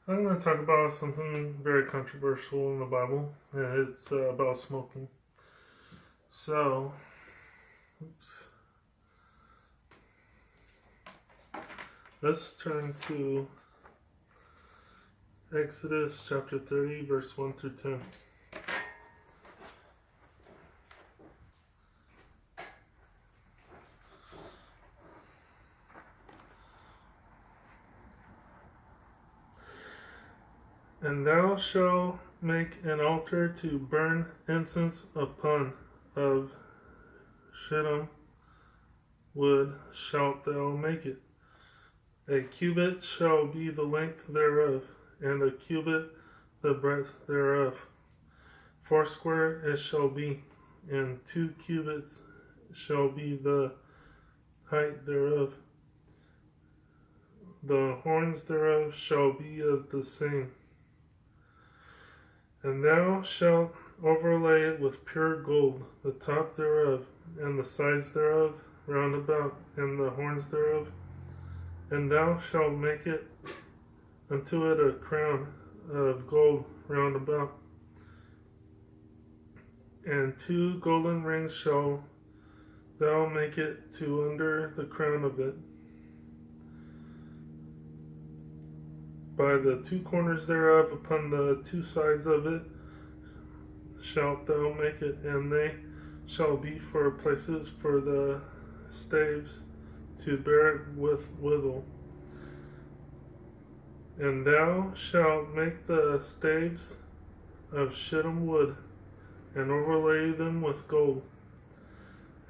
I'm going to talk about something very controversial in the Bible, and it's about smoking. So, oops. Let's turn to Exodus chapter 30, verse 1 through 10. And thou shalt make an altar to burn incense upon, of shittim wood shalt thou make it. A cubit shall be the length thereof, and a cubit the breadth thereof. Foursquare it shall be, and 2 cubits shall be the height thereof. The horns thereof shall be of the same. And thou shalt overlay it with pure gold, the top thereof, and the sides thereof round about, and the horns thereof. And thou shalt make it unto it a crown of gold round about. And 2 golden rings shall thou make it to under the crown of it. By the 2 corners thereof, upon the 2 sides of it, shalt thou make it, and they shall be for places for the staves to bear it withal. And thou shalt make the staves of shittim wood, and overlay them with gold.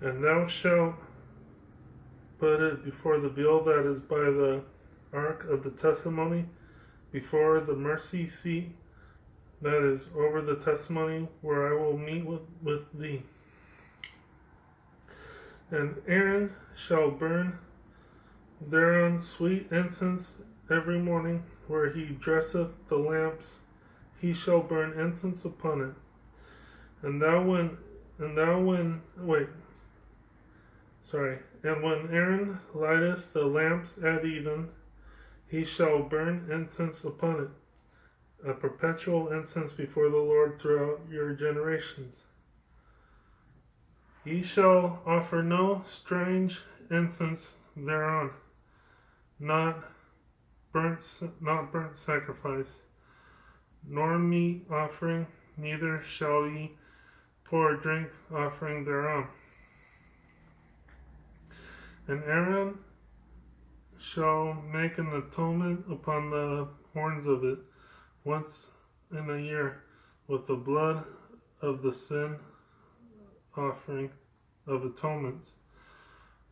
And thou shalt put it before the veil that is by the ark of the testimony, before the mercy seat that is over the testimony, where I will meet with thee. And Aaron shall burn thereon sweet incense every morning, where he dresseth the lamps, he shall burn incense upon it. And when Aaron lighteth the lamps at even, he shall burn incense upon it, a perpetual incense before the Lord throughout your generations. Ye shall offer no strange incense thereon, not burnt sacrifice, nor meat offering, neither shall ye pour drink offering thereon. And Aaron shall make an atonement upon the horns of it once in a year with the blood of the sin offering of atonements.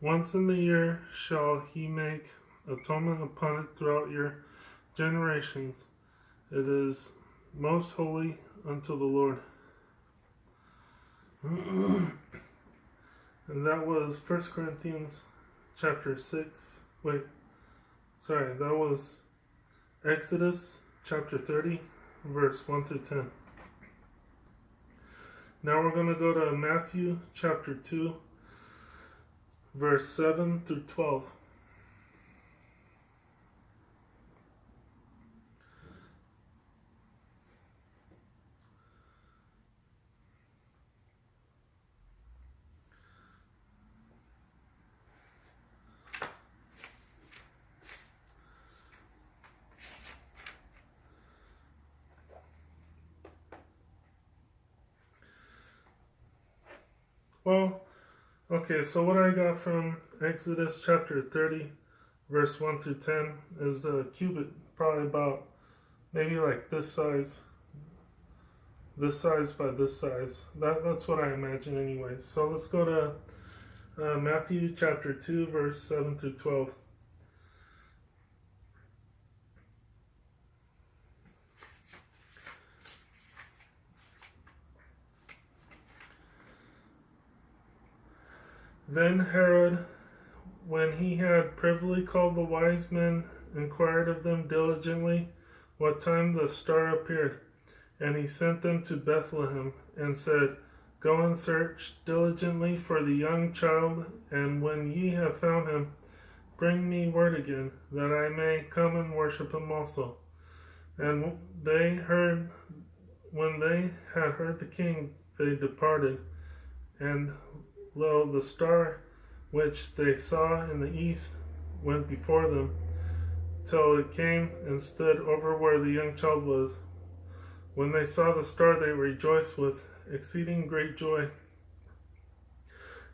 Once in the year shall he make atonement upon it throughout your generations. It is most holy unto the Lord. And that was 1 Corinthians chapter 6. That was Exodus chapter 30, verse 1 through 10. Now we're going to go to Matthew chapter 2, verse 7 through 12. Well, okay, so what I got from Exodus chapter 30, verse 1 through 10 is a cubit, probably about maybe like this size by this size. That's what I imagine anyway. So let's go to Matthew chapter 2, verse 7 through 12. Then Herod, when he had privily called the wise men, inquired of them diligently what time the star appeared. And he sent them to Bethlehem, and said, Go and search diligently for the young child, and when ye have found him, bring me word again, that I may come and worship him also. And they heard, when they had heard the king, they departed. And lo, the star which they saw in the east went before them, till it came and stood over where the young child was. When they saw the star, they rejoiced with exceeding great joy.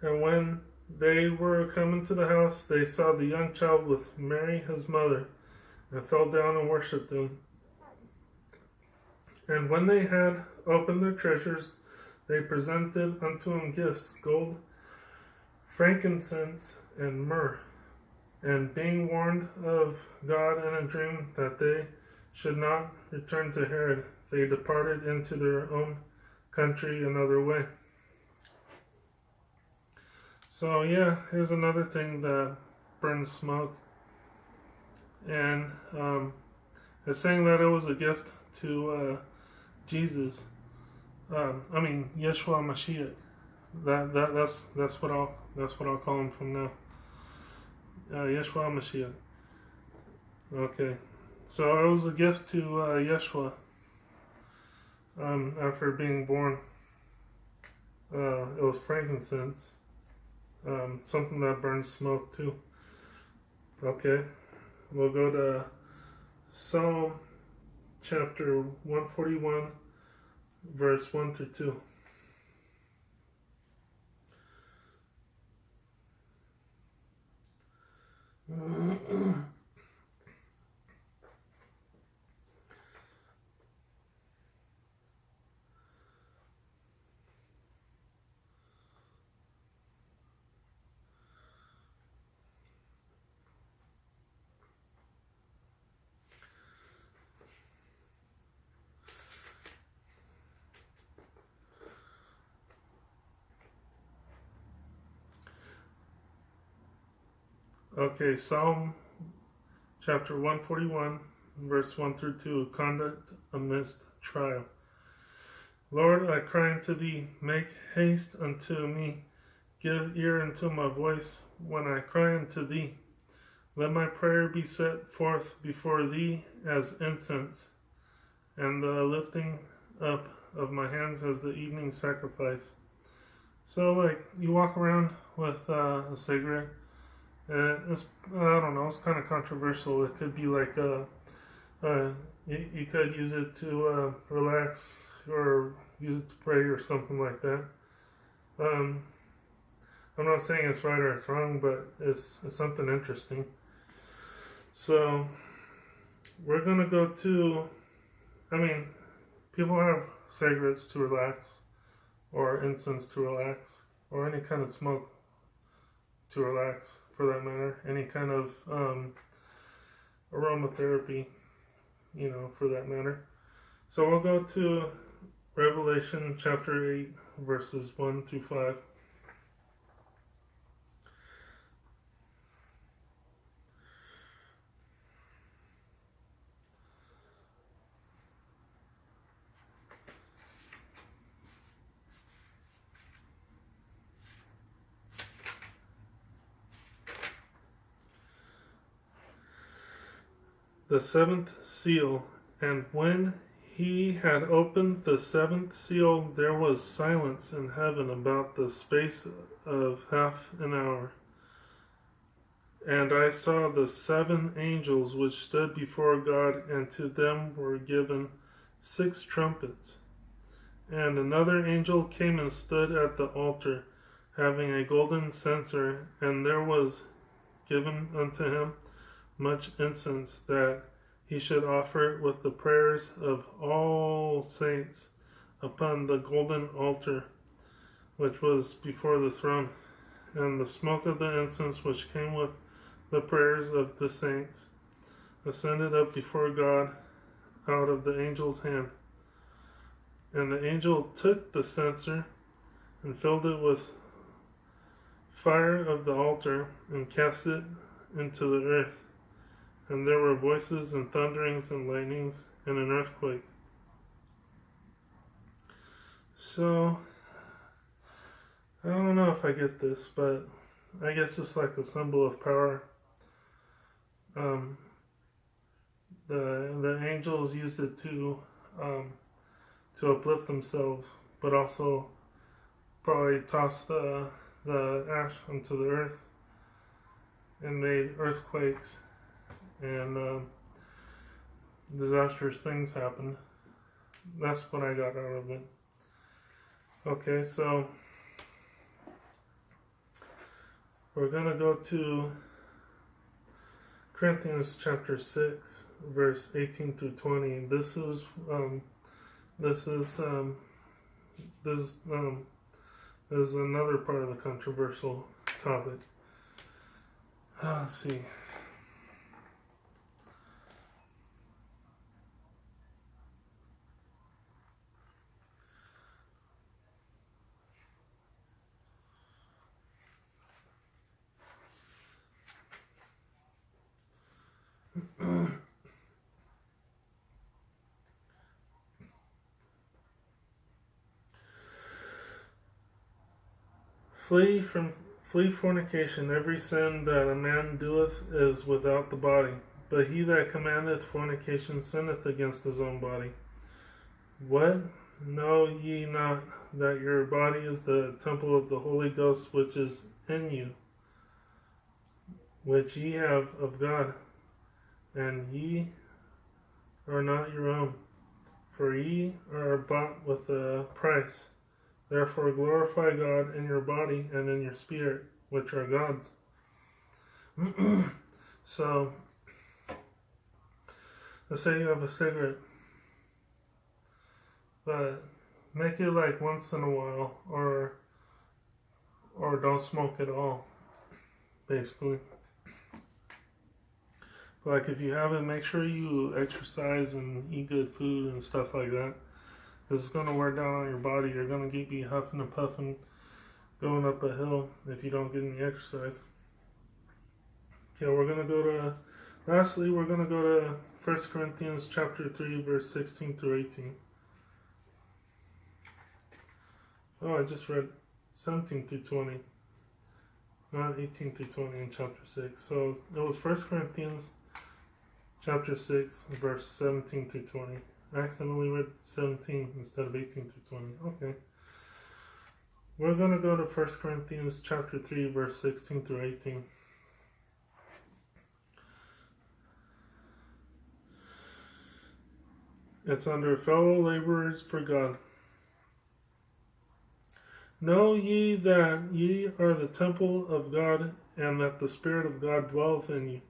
And when they were come into the house, they saw the young child with Mary his mother, and fell down and worshipped him. And when they had opened their treasures, they presented unto him gifts, gold, frankincense, and myrrh. And being warned of God in a dream that they should not return to Herod, they departed into their own country another way. So yeah, here's another thing that burns smoke. And it's saying that it was a gift to Jesus. Yeshua Mashiach. That's what I'll call him from now. Yeshua Mashiach. Okay, so it was a gift to Yeshua after being born. It was frankincense, something that burns smoke too. Okay, we'll go to Psalm chapter 141, verse 1 through 2. Okay, Psalm chapter 141, verse 1 through 2, conduct amidst trial. Lord, I cry unto thee, make haste unto me, give ear unto my voice when I cry unto thee. Let my prayer be set forth before thee as incense, and the lifting up of my hands as the evening sacrifice. So, like, you walk around with a cigarette, and it's, I don't know, it's kind of controversial. It could be like, you could use it to relax, or use it to pray, or something like that. I'm not saying it's right or it's wrong, but it's something interesting. So, we're going to go to, people have cigarettes to relax, or incense to relax, or any kind of smoke to relax, for that matter. Any kind of aromatherapy, for that matter. So we'll go to Revelation chapter 8, verses 1 through 5. The seventh seal. And when he had opened the seventh seal, there was silence in heaven about the space of half an hour. And I saw the 7 angels which stood before God, and to them were given 6 trumpets. And another angel came and stood at the altar, having a golden censer, and there was given unto him much incense, that he should offer it with the prayers of all saints upon the golden altar which was before the throne. And the smoke of the incense which came with the prayers of the saints ascended up before God out of the angel's hand. And the angel took the censer and filled it with fire of the altar, and cast it into the earth. And there were voices and thunderings and lightnings and an earthquake. So, I don't know if I get this, but I guess it's like a symbol of power. the angels used it to uplift themselves, but also probably toss the ash onto the earth and made earthquakes and disastrous things happened. That's what I got out of it. Okay, so we're going to go to Corinthians chapter 6, verse 18 through 20. This is another part of the controversial topic. Let's see. Flee fornication. Every sin that a man doeth is without the body, but he that commandeth fornication sinneth against his own body. What? Know ye not that your body is the temple of the Holy Ghost which is in you, which ye have of God, and ye are not your own, for ye are bought with a price. Therefore glorify God in your body and in your spirit, which are God's. So, let's say you have a cigarette, but make it like once in a while, or don't smoke at all, basically. Like if you have it, make sure you exercise and eat good food and stuff like that. Because it's going to wear down on your body. You're going to be huffing and puffing going up a hill if you don't get any exercise. Okay, we're going to go to, lastly, we're going to go to 1 Corinthians chapter 3, verse 16 through 18. Oh, I just read 17 through 20. Not 18 through 20 in chapter 6. So it was 1 Corinthians chapter 6, verse 17 through 20. I accidentally read 17 instead of 18 through 20. Okay. We're going to go to 1 Corinthians chapter 3, verse 16 through 18. It's under fellow laborers for God. Know ye that ye are the temple of God, and that the Spirit of God dwelleth in you.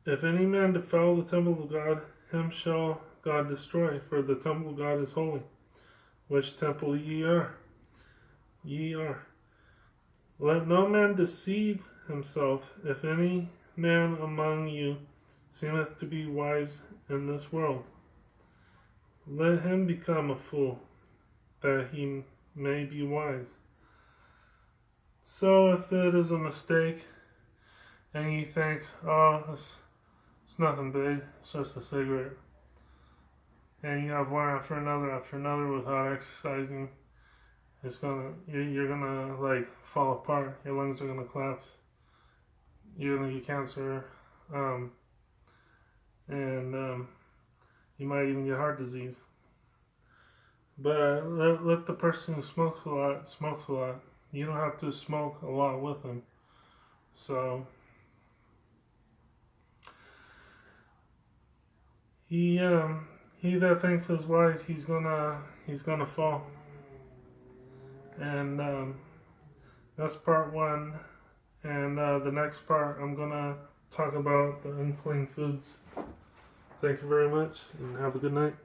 If any man defile the temple of God, him shall God destroy, for the temple of God is holy, which temple ye are. Ye are. Let no man deceive himself. If any man among you seemeth to be wise in this world, let him become a fool, that he may be wise. So if it is a mistake, and you think, oh, it's nothing big, it's just a cigarette, and you have one after another without exercising, you're gonna like fall apart. Your lungs are gonna collapse. You're gonna get cancer, and you might even get heart disease. But let the person who smokes a lot. You don't have to smoke a lot with them. So he that thinks is wise, he's gonna fall. And that's part one. And the next part, I'm gonna talk about the unclean foods. Thank you very much, and have a good night.